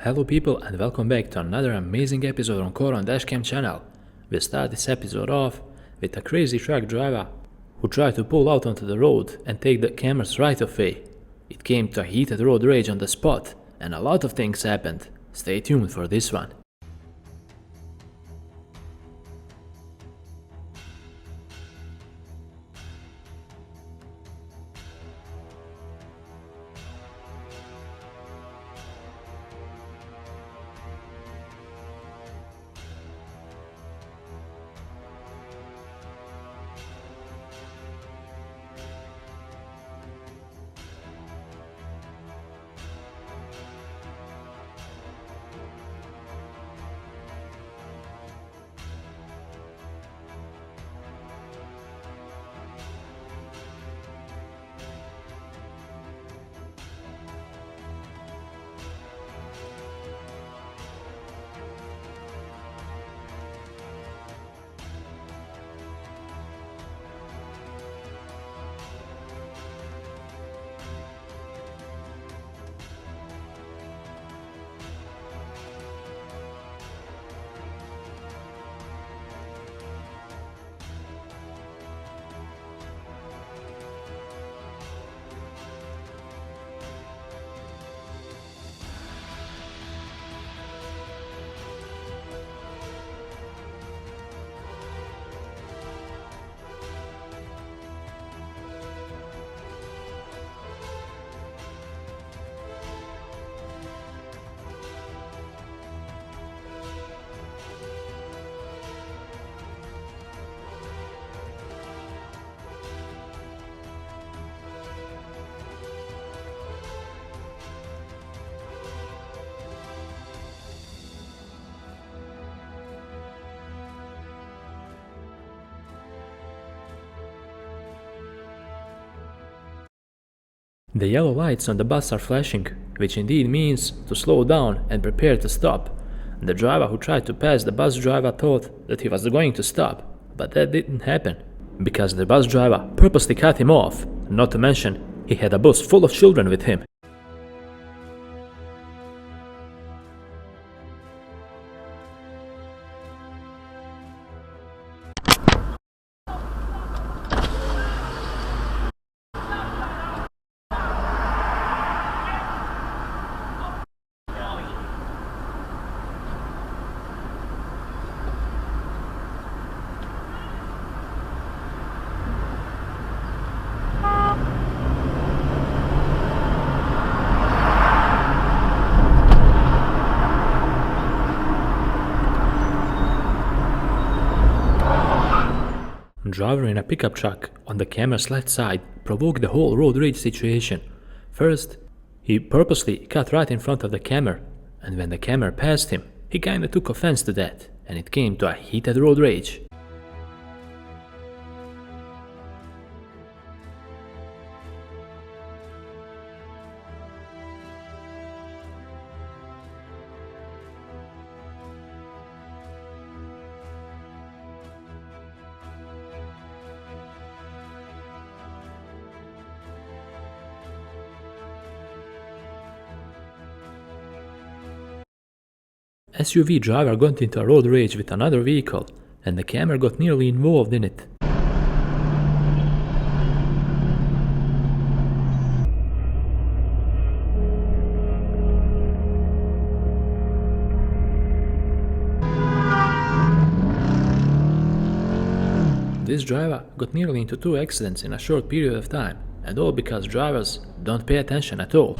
Hello people and welcome back to another amazing episode on Core on DashCam channel. We start this episode off with a crazy truck driver who tried to pull out onto the road and take the cameras right away. It came to a heated road rage on the spot and a lot of things happened. Stay tuned for this one. The yellow lights on the bus are flashing, which indeed means to slow down and prepare to stop. The driver who tried to pass the bus driver thought that he was going to stop, but that didn't happen, because the bus driver purposely cut him off, not to mention he had a bus full of children with him. Driver in a pickup truck on the camera's left side provoked the whole road rage situation. First, he purposely cut right in front of the camera, and when the camera passed him, he kinda took offense to that, and it came to a heated road rage. SUV driver got into a road rage with another vehicle, and the camera got nearly involved in it. This driver got nearly into 2 accidents in a short period of time, and all because drivers don't pay attention at all.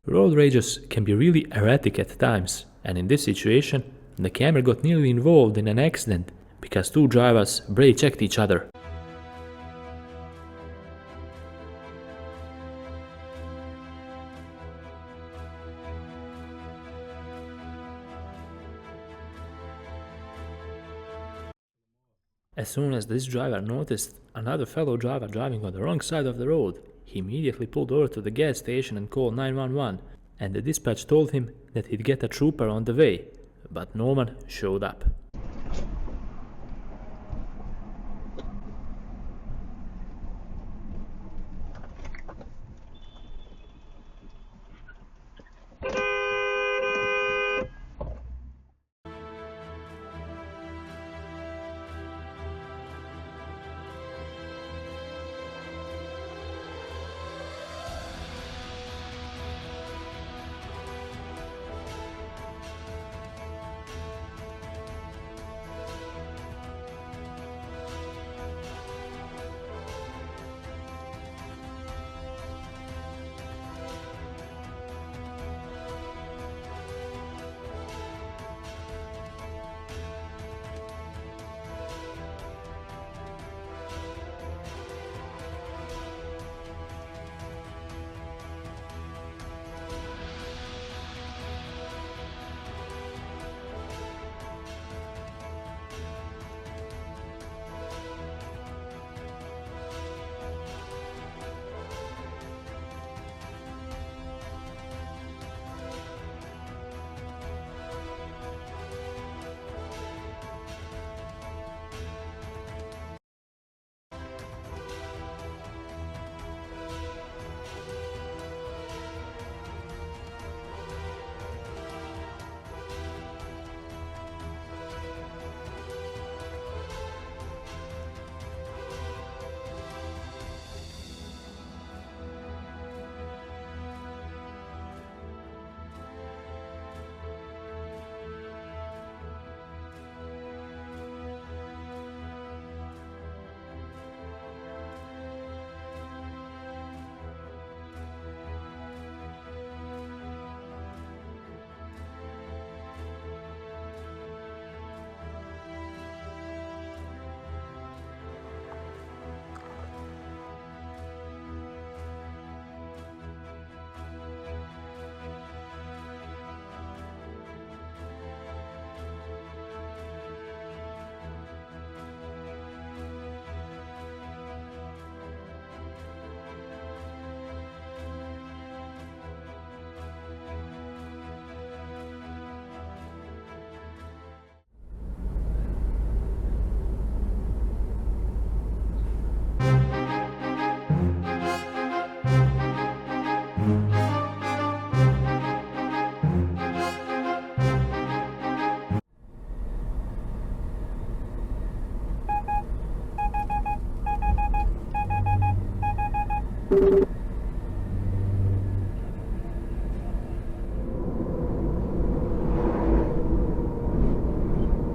Road rages can be really erratic at times, and in this situation, the camera got nearly involved in an accident because 2 drivers brake checked each other. As soon as this driver noticed another fellow driver driving on the wrong side of the road, he immediately pulled over to the gas station and called 911, and the dispatch told him that he'd get a trooper on the way, but no one showed up.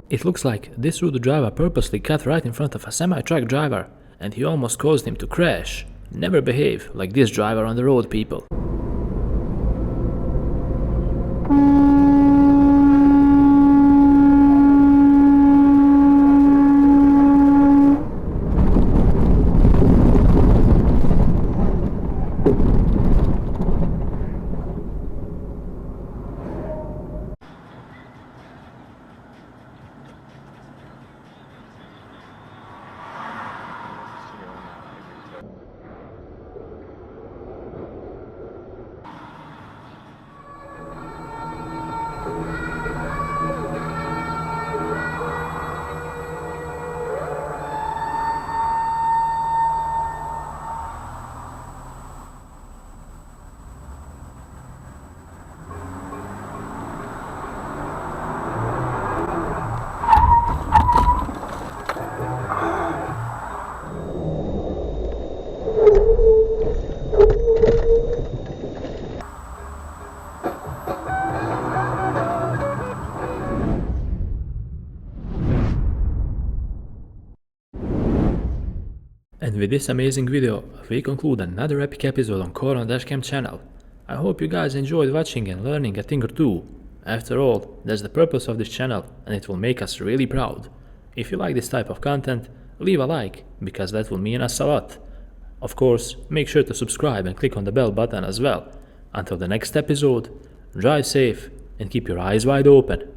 It looks like this rude driver purposely cut right in front of a semi-truck driver, and he almost caused him to crash. Never behave like this driver on the road, people. And with this amazing video, we conclude another epic episode on Caught on DashCam channel. I hope you guys enjoyed watching and learning a thing or two. After all, that's the purpose of this channel, and it will make us really proud. If you like this type of content, leave a like, because that will mean us a lot. Of course, make sure to subscribe and click on the bell button as well. Until the next episode, drive safe and keep your eyes wide open.